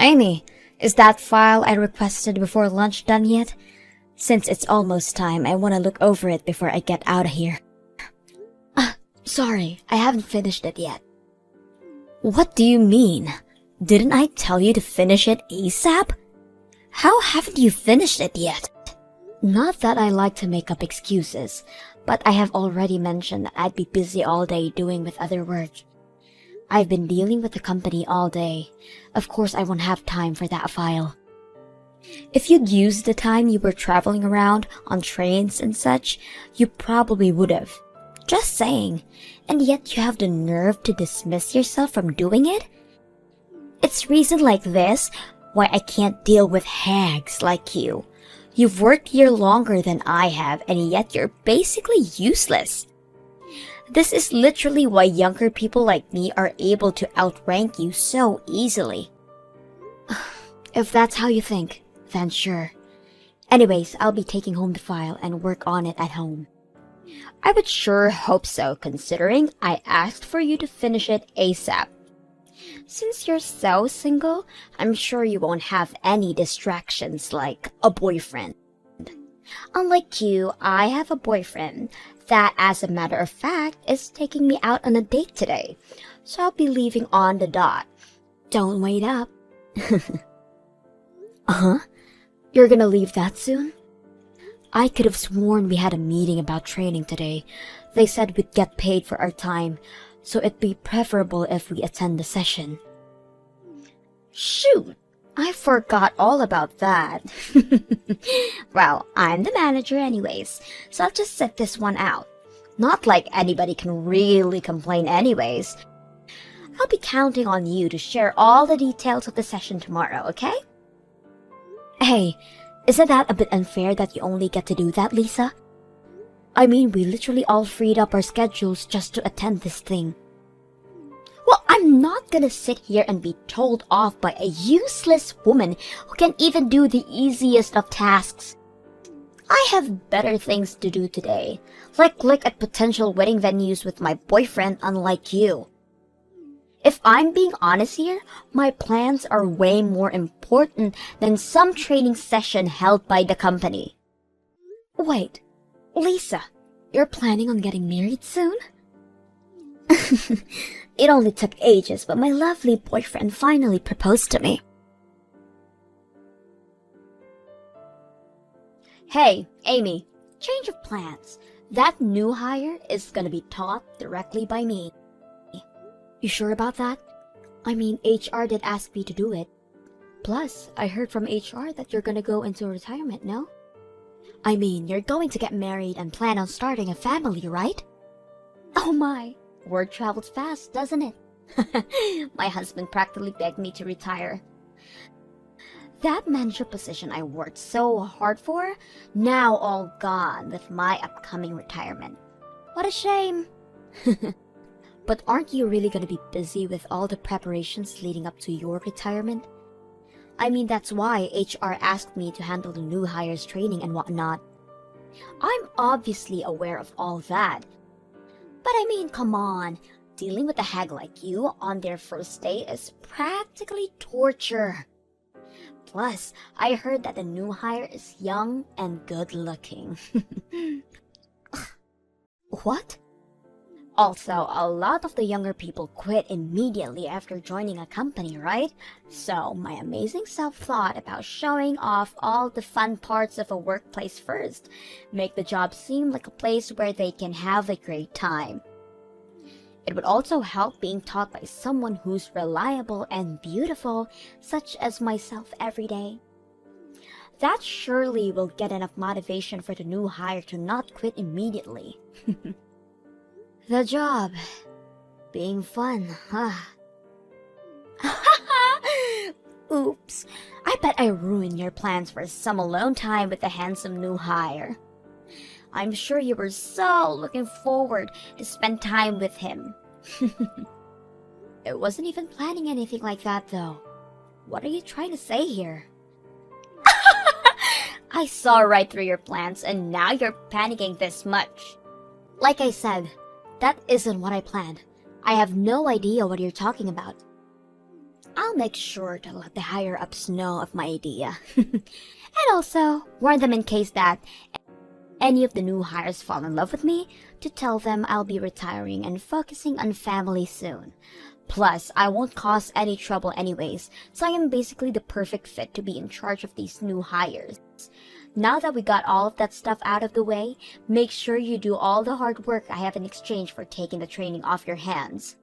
Amy, is that file I requested before lunch done yet? Since it's almost time, I want to look over it before I get out of here. Sorry, I haven't finished it yet. What do you mean? Didn't I tell you to finish it ASAP? How haven't you finished it yet? Not that I like to make up excuses, but I have already mentioned that I'd be busy all day doing with other work. I've been dealing with the company all day. Of course I won't have time for that file. If you'd used the time you were traveling around on trains and such, you probably would have. Just saying. And yet you have the nerve to dismiss yourself from doing it? It's reason like this why I can't deal with hags like you. You've worked here longer than I have, and yet you're basically useless. This is literally why younger people like me are able to outrank you so easily. If that's how you think, then sure. Anyways, I'll be taking home the file and work on it at home. I would sure hope so, considering I asked for you to finish it ASAP. Since you're so single, I'm sure you won't have any distractions like a boyfriend. Unlike you, I have a boyfriend that, as a matter of fact, is taking me out on a date today, so I'll be leaving on the dot. Don't wait up. Uh-huh? You're gonna leave that soon? I could have sworn we had a meeting about training today. They said we'd get paid for our time, so it'd be preferable if we attend the session. Shoot! I forgot all about that. Well, I'm the manager anyways, so I'll just sit this one out. Not like anybody can really complain anyways. I'll be counting on you to share all the details of the session tomorrow, okay? Hey, isn't that a bit unfair that you only get to do that, Lisa? I mean, we literally all freed up our schedules just to attend this thing. Well, I'm not gonna sit here and be told off by a useless woman who can't even do the easiest of tasks. I have better things to do today, like look at potential wedding venues with my boyfriend, unlike you. If I'm being honest here, my plans are way more important than some training session held by the company. Wait, Lisa, you're planning on getting married soon? It only took ages, but my lovely boyfriend finally proposed to me. Hey, Amy, change of plans. That new hire is gonna be taught directly by me. You sure about that? I mean, HR did ask me to do it. Plus, I heard from HR that you're gonna go into retirement, no? I mean, you're going to get married and plan on starting a family, right? Oh my, word travels fast, doesn't it? My husband practically begged me to retire. That manager position I worked so hard for, now all gone with my upcoming retirement. What a shame. But aren't you really going to be busy with all the preparations leading up to your retirement? I mean, that's why HR asked me to handle the new hires training and whatnot. I'm obviously aware of all that. But I mean, come on, dealing with a hag like you on their first day is practically torture. Plus, I heard that the new hire is young and good looking. What? Also, a lot of the younger people quit immediately after joining a company, right? So, my amazing self thought about showing off all the fun parts of a workplace first, make the job seem like a place where they can have a great time. It would also help being taught by someone who's reliable and beautiful, such as myself every day. That surely will get enough motivation for the new hire to not quit immediately. The job being fun, huh? Oops, I bet I ruined your plans for some alone time with the handsome new hire. I'm sure you were so looking forward to spend time with him. It wasn't even planning anything like that though. What are you trying to say here? I saw right through your plans and now you're panicking this much. Like I said, that isn't what I planned. I have no idea what you're talking about. I'll make sure to let the higher-ups know of my idea. And also, warn them in case that any of the new hires fall in love with me, to tell them I'll be retiring and focusing on family soon. Plus, I won't cause any trouble anyways, so I am basically the perfect fit to be in charge of these new hires. Now that we got all of that stuff out of the way, make sure you do all the hard work I have in exchange for taking the training off your hands.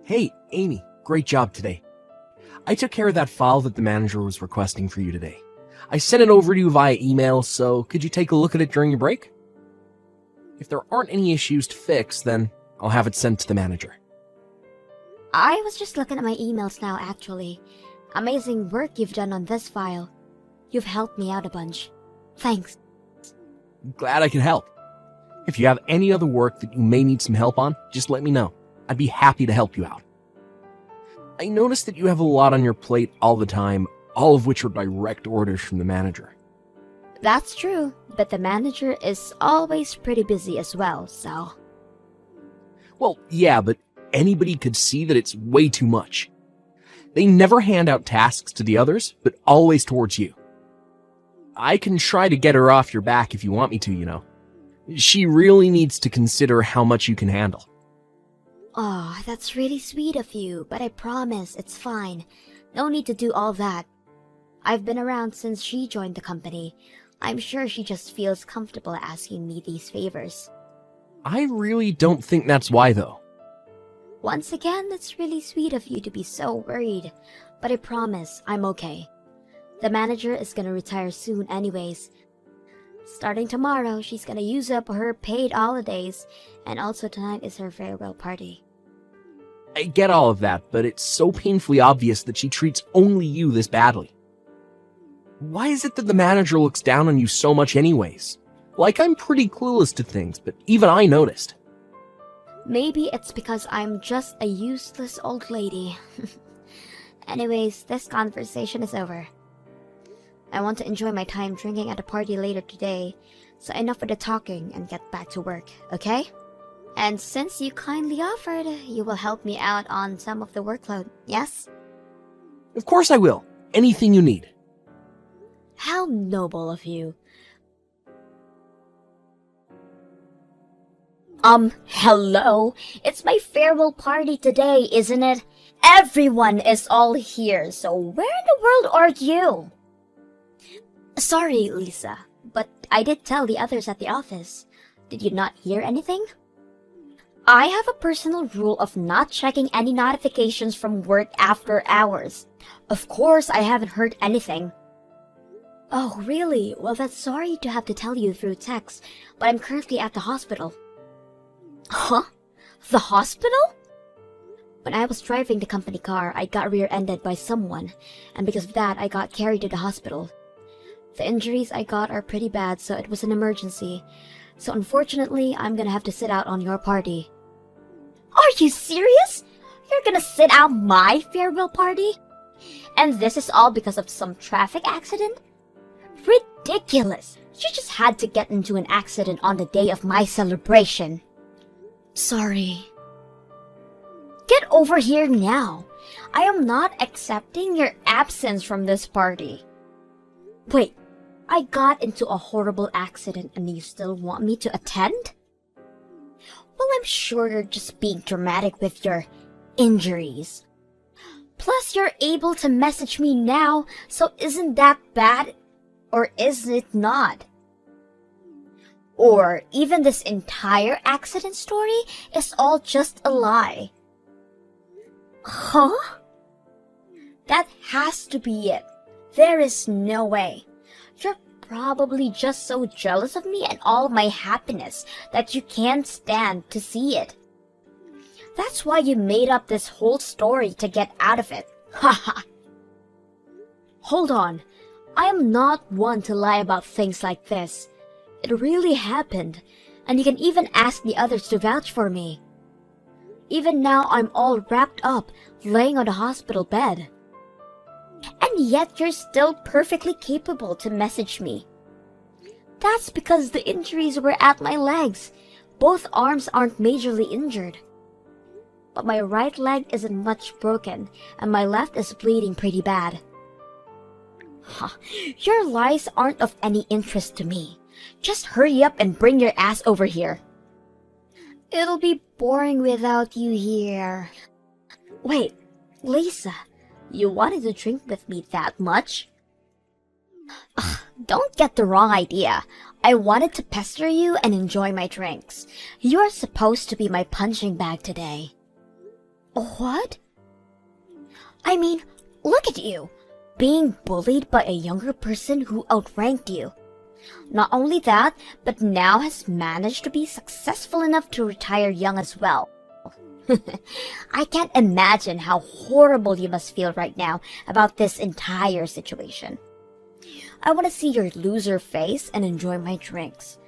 Hey, Amy, great job today. I took care of that file that the manager was requesting for you today. I sent it over to you via email, so could you take a look at it during your break? If there aren't any issues to fix, then I'll have it sent to the manager. I was just looking at my emails now, actually. Amazing work you've done on this file. You've helped me out a bunch. Thanks. Glad I could help. If you have any other work that you may need some help on, just let me know. I'd be happy to help you out. I noticed that you have a lot on your plate all the time, all of which are direct orders from the manager. That's true, but the manager is always pretty busy as well, so... Well, yeah, but anybody could see that it's way too much. They never hand out tasks to the others, but always towards you. I can try to get her off your back if you want me to, you know. She really needs to consider how much you can handle. Oh, that's really sweet of you, but I promise it's fine. No need to do all that. I've been around since she joined the company. I'm sure she just feels comfortable asking me these favors. I really don't think that's why, though. Once again, it's really sweet of you to be so worried, but I promise I'm okay. The manager is gonna retire soon anyways. Starting tomorrow, she's gonna use up her paid holidays, and also tonight is her farewell party. I get all of that, but it's so painfully obvious that she treats only you this badly. Why is it that the manager looks down on you so much anyways? Like, I'm pretty clueless to things, but even I noticed. Maybe it's because I'm just a useless old lady. Anyways, this conversation is over. I want to enjoy my time drinking at a party later today, so enough with the talking and get back to work, okay? And since you kindly offered, you will help me out on some of the workload, yes? Of course I will. Anything you need. How noble of you. Hello? It's my farewell party today, isn't it? Everyone is all here, so where in the world are you? Sorry, Lisa, but I did tell the others at the office. Did you not hear anything? I have a personal rule of not checking any notifications from work after hours. Of course, I haven't heard anything. Oh, really? Well, that's sorry to have to tell you through text, but I'm currently at the hospital. Huh? The hospital? When I was driving the company car, I got rear-ended by someone, and because of that, I got carried to the hospital. The injuries I got are pretty bad, so it was an emergency. So unfortunately, I'm gonna have to sit out on your party. Are you serious? You're gonna sit out my farewell party? And this is all because of some traffic accident? Ridiculous! You just had to get into an accident on the day of my celebration. Sorry. Get over here now. I am not accepting your absence from this party. Wait, I got into a horrible accident and you still want me to attend? Well, I'm sure you're just being dramatic with your injuries. Plus, you're able to message me now, so isn't that bad? Or is it not? Or even this entire accident story is all just a lie. Huh? That has to be it. There is no way. You're probably just so jealous of me and all of my happiness that you can't stand to see it. That's why you made up this whole story to get out of it. Haha. Hold on. I am not one to lie about things like this. It really happened, and you can even ask the others to vouch for me. Even now, I'm all wrapped up, laying on the hospital bed. And yet you're still perfectly capable to message me. That's because the injuries were at my legs, both arms aren't majorly injured. But my right leg isn't much broken, and my left is bleeding pretty bad. Huh, your lies aren't of any interest to me. Just hurry up and bring your ass over here. It'll be boring without you here. Wait, Lisa, you wanted to drink with me that much? Ugh, don't get the wrong idea. I wanted to pester you and enjoy my drinks. You're supposed to be my punching bag today. What? I mean, look at you, being bullied by a younger person who outranked you. Not only that, but now has managed to be successful enough to retire young as well. I can't imagine how horrible you must feel right now about this entire situation. I want to see your loser face and enjoy my drinks.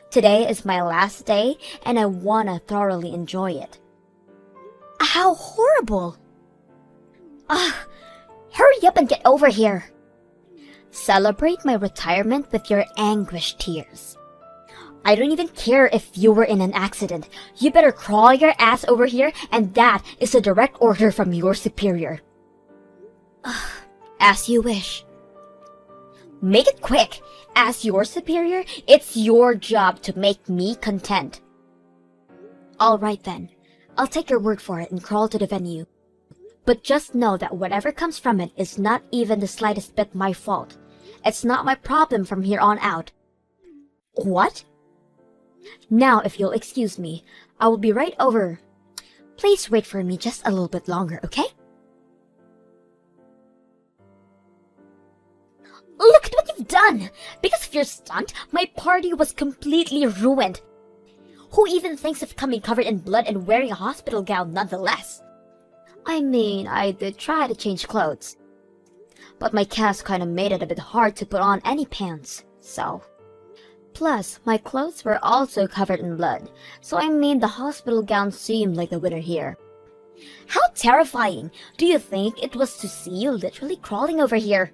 Today is my last day and I want to thoroughly enjoy it. How horrible! Hurry up and get over here. Celebrate my retirement with your anguished tears. I don't even care if you were in an accident. You better crawl your ass over here, and that is a direct order from your superior. As you wish. Make it quick. As your superior, it's your job to make me content. All right then. I'll take your word for it and crawl to the venue. But just know that whatever comes from it is not even the slightest bit my fault. It's not my problem from here on out. What? Now, if you'll excuse me, I will be right over. Please wait for me just a little bit longer, okay? Look at what you've done! Because of your stunt, my party was completely ruined. Who even thinks of coming covered in blood and wearing a hospital gown nonetheless? I mean, I did try to change clothes. But my cast kinda made it a bit hard to put on any pants, so... Plus, my clothes were also covered in blood, so I made the hospital gown seem like the winner here. How terrifying! Do you think it was to see you literally crawling over here?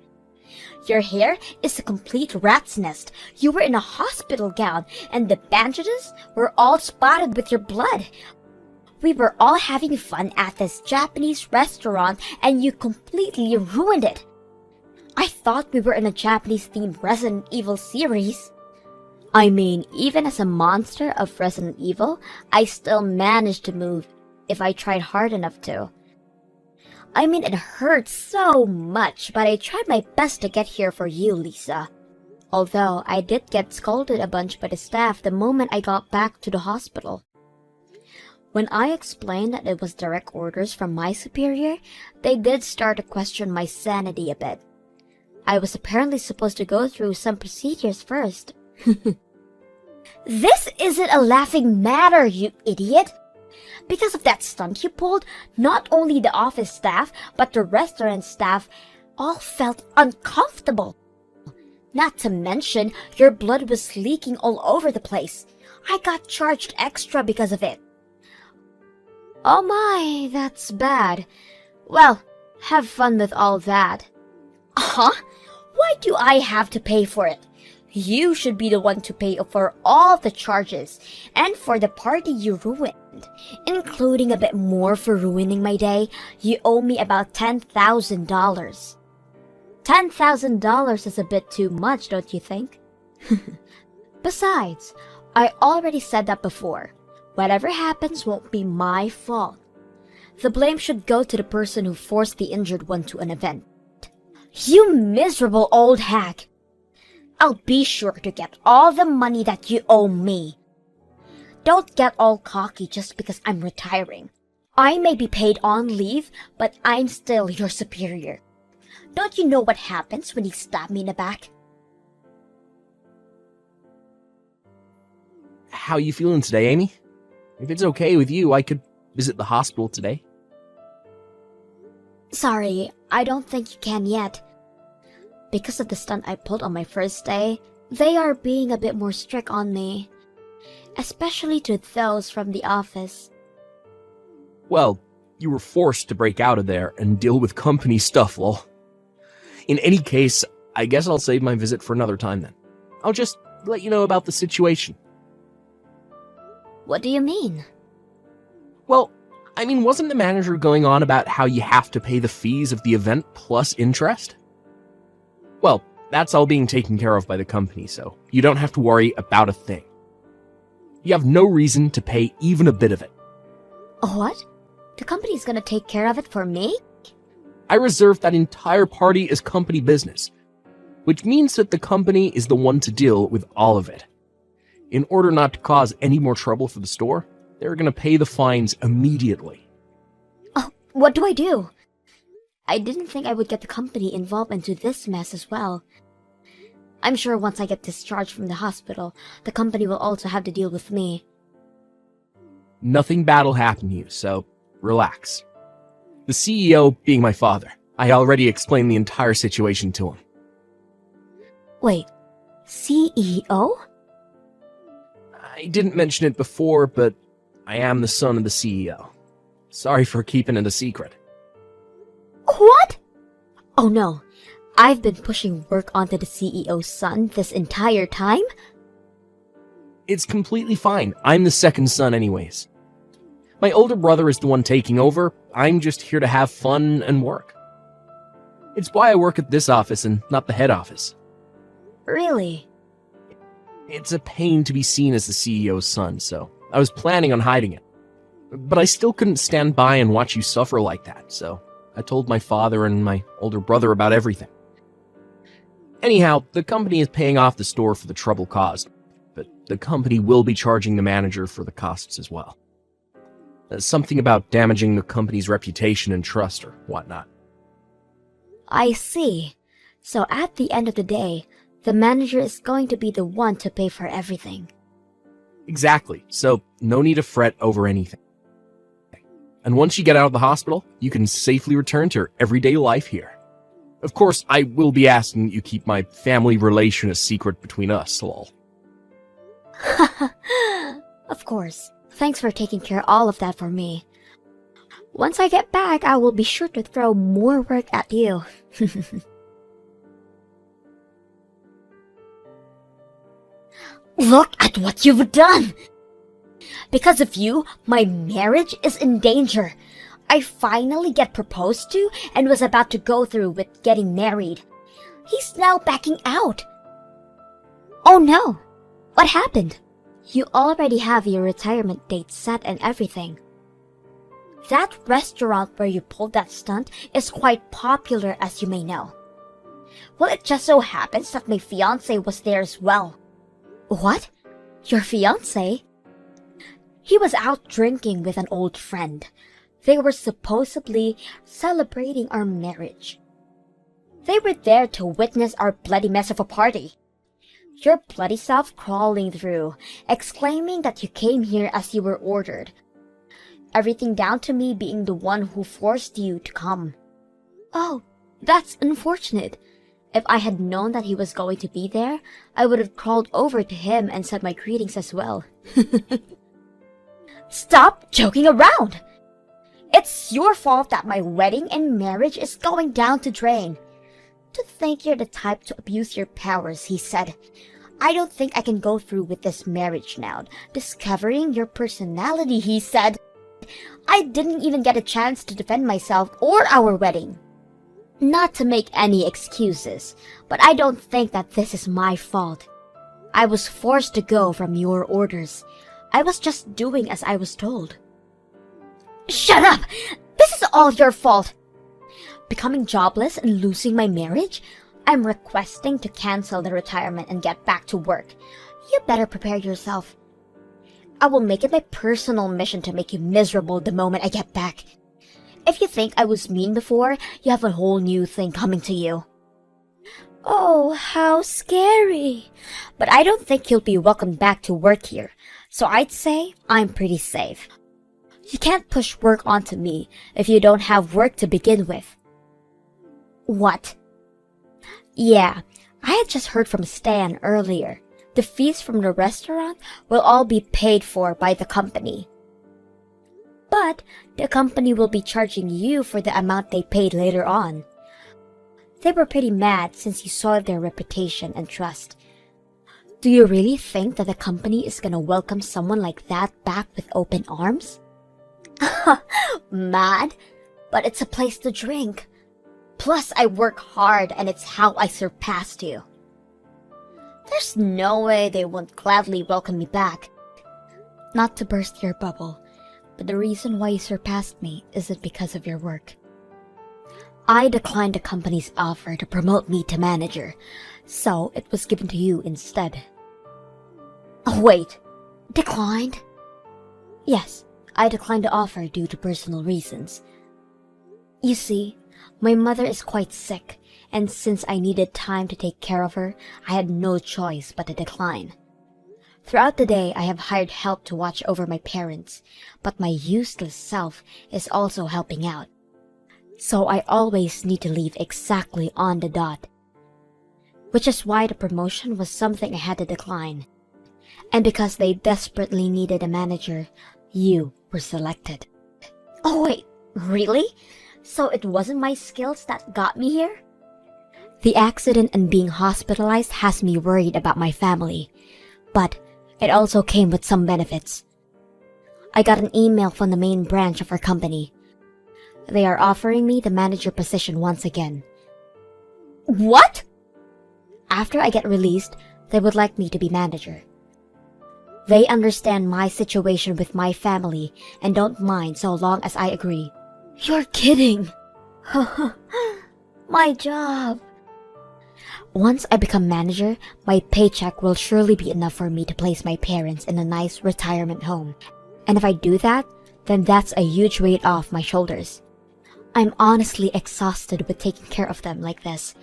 Your hair is a complete rat's nest. You were in a hospital gown, and the bandages were all spotted with your blood. We were all having fun at this Japanese restaurant, and you completely ruined it. I thought we were in a Japanese-themed Resident Evil series. I mean, even as a monster of Resident Evil, I still managed to move if I tried hard enough to. I mean, it hurts so much, but I tried my best to get here for you, Lisa. Although, I did get scolded a bunch by the staff the moment I got back to the hospital. When I explained that it was direct orders from my superior, they did start to question my sanity a bit. I was apparently supposed to go through some procedures first. This isn't a laughing matter, you idiot! Because of that stunt you pulled, not only the office staff, but the restaurant staff all felt uncomfortable. Not to mention, your blood was leaking all over the place. I got charged extra because of it. Oh my, that's bad. Well, have fun with all that. Huh? Why do I have to pay for it? You should be the one to pay for all the charges, and for the party you ruined, including a bit more for ruining my day. You owe me about $10,000. $10,000 is a bit too much, don't you think? Besides, I already said that before. Whatever happens won't be my fault. The blame should go to the person who forced the injured one to an event. You miserable old hag! I'll be sure to get all the money that you owe me. Don't get all cocky just because I'm retiring. I may be paid on leave, but I'm still your superior. Don't you know what happens when you stab me in the back? How you feeling today, Amy? If it's okay with you, I could visit the hospital today. Sorry, I don't think you can yet. Because of the stunt I pulled on my first day, they are being a bit more strict on me. Especially to those from the office. Well, you were forced to break out of there and deal with company stuff, lol. In any case, I guess I'll save my visit for another time then. I'll just let you know about the situation. What do you mean? Well, I mean, wasn't the manager going on about how you have to pay the fees of the event plus interest? Well, that's all being taken care of by the company, so you don't have to worry about a thing. You have no reason to pay even a bit of it. What? The company's gonna take care of it for me? I reserved that entire party as company business, which means that the company is the one to deal with all of it. In order not to cause any more trouble for the store, they're gonna pay the fines immediately. Oh, what do I do? I didn't think I would get the company involved into this mess as well. I'm sure once I get discharged from the hospital, the company will also have to deal with me. Nothing bad will happen to you, so relax. The CEO being my father, I already explained the entire situation to him. Wait, CEO? I didn't mention it before, but I am the son of the CEO. Sorry for keeping it a secret. What? Oh no, I've been pushing work onto the CEO's son this entire time? It's completely fine. I'm the second son anyways. My older brother is the one taking over. I'm just here to have fun and work. It's why I work at this office and not the head office. Really? It's a pain to be seen as the CEO's son, so I was planning on hiding it. But I still couldn't stand by and watch you suffer like that, so I told my father and my older brother about everything. Anyhow, the company is paying off the store for the trouble caused, but the company will be charging the manager for the costs as well. Something about damaging the company's reputation and trust or whatnot. I see. So at the end of the day, the manager is going to be the one to pay for everything. Exactly, so no need to fret over anything. And once you get out of the hospital, you can safely return to your everyday life here. Of course, I will be asking that you keep my family relation a secret between us, lol. Of course. Thanks for taking care of all of that for me. Once I get back, I will be sure to throw more work at you. Look at what you've done! Because of you, my marriage is in danger. I finally get proposed to and was about to go through with getting married. He's now backing out. Oh no! What happened? You already have your retirement date set and everything. That restaurant where you pulled that stunt is quite popular, as you may know. Well, it just so happens that my fiancé was there as well. What? Your fiancé? He was out drinking with an old friend. They were supposedly celebrating our marriage. They were there to witness our bloody mess of a party. Your bloody self crawling through, exclaiming that you came here as you were ordered. Everything down to me being the one who forced you to come. Oh, that's unfortunate. If I had known that he was going to be there, I would have crawled over to him and said my greetings as well. Stop joking around! It's your fault that my wedding and marriage is going down the drain. To think you're the type to abuse your powers, he said. I don't think I can go through with this marriage now. Discovering your personality, he said. I didn't even get a chance to defend myself or our wedding. Not to make any excuses, but I don't think that this is my fault. I was forced to go from your orders. I was just doing as I was told. Shut up! This is all your fault! Becoming jobless and losing my marriage? I'm requesting to cancel the retirement and get back to work. You better prepare yourself. I will make it my personal mission to make you miserable the moment I get back. If you think I was mean before, you have a whole new thing coming to you. Oh, how scary. But I don't think you'll be welcomed back to work here, so I'd say I'm pretty safe. You can't push work onto me if you don't have work to begin with. What? Yeah, I had just heard from Stan earlier. The fees from the restaurant will all be paid for by the company. But the company will be charging you for the amount they paid later on. They were pretty mad since you saw their reputation and trust. Do you really think that the company is gonna welcome someone like that back with open arms? Mad? But it's a place to drink. Plus, I work hard and it's how I surpassed you. There's no way they won't gladly welcome me back. Not to burst your bubble, but the reason why you surpassed me isn't because of your work. I declined the company's offer to promote me to manager, so it was given to you instead. Oh, wait, declined? Yes, I declined the offer due to personal reasons. You see, my mother is quite sick, and since I needed time to take care of her, I had no choice but to decline. Throughout the day, I have hired help to watch over my parents, but my useless self is also helping out. So I always need to leave exactly on the dot. Which is why the promotion was something I had to decline. And because they desperately needed a manager, you were selected. Oh wait, really? So it wasn't my skills that got me here? The accident and being hospitalized has me worried about my family, but it also came with some benefits. I got an email from the main branch of our company. They are offering me the manager position once again. What? After I get released, they would like me to be manager. They understand my situation with my family and don't mind so long as I agree. You're kidding! My job! Once I become manager, my paycheck will surely be enough for me to place my parents in a nice retirement home. And if I do that, then that's a huge weight off my shoulders. I'm honestly exhausted with taking care of them like this,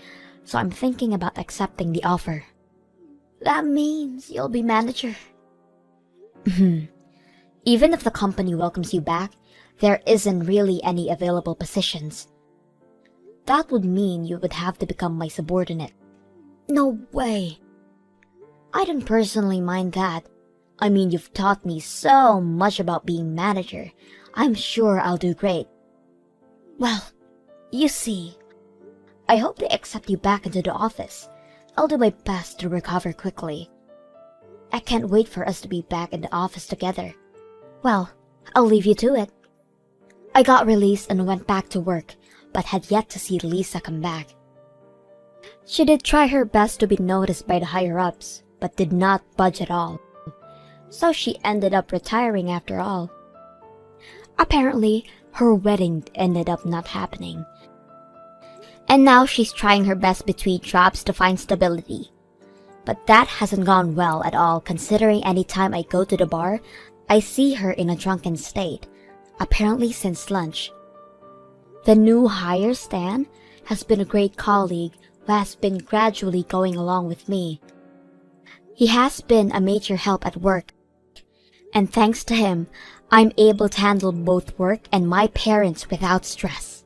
so I'm thinking about accepting the offer. That means you'll be manager. Even if the company welcomes you back, there isn't really any available positions. That would mean you would have to become my subordinate. No way. I don't personally mind that. I mean, you've taught me so much about being manager. I'm sure I'll do great. Well, you see, I hope they accept you back into the office. I'll do my best to recover quickly. I can't wait for us to be back in the office together. Well, I'll leave you to it. I got released and went back to work, but had yet to see Lisa come back. She did try her best to be noticed by the higher-ups, but did not budge at all. So she ended up retiring after all. Apparently, her wedding ended up not happening. And now she's trying her best between jobs to find stability. But that hasn't gone well at all, considering any time I go to the bar, I see her in a drunken state, apparently since lunch. The new hire, Stan, has been a great colleague who has been gradually going along with me. He has been a major help at work, and thanks to him, I'm able to handle both work and my parents without stress.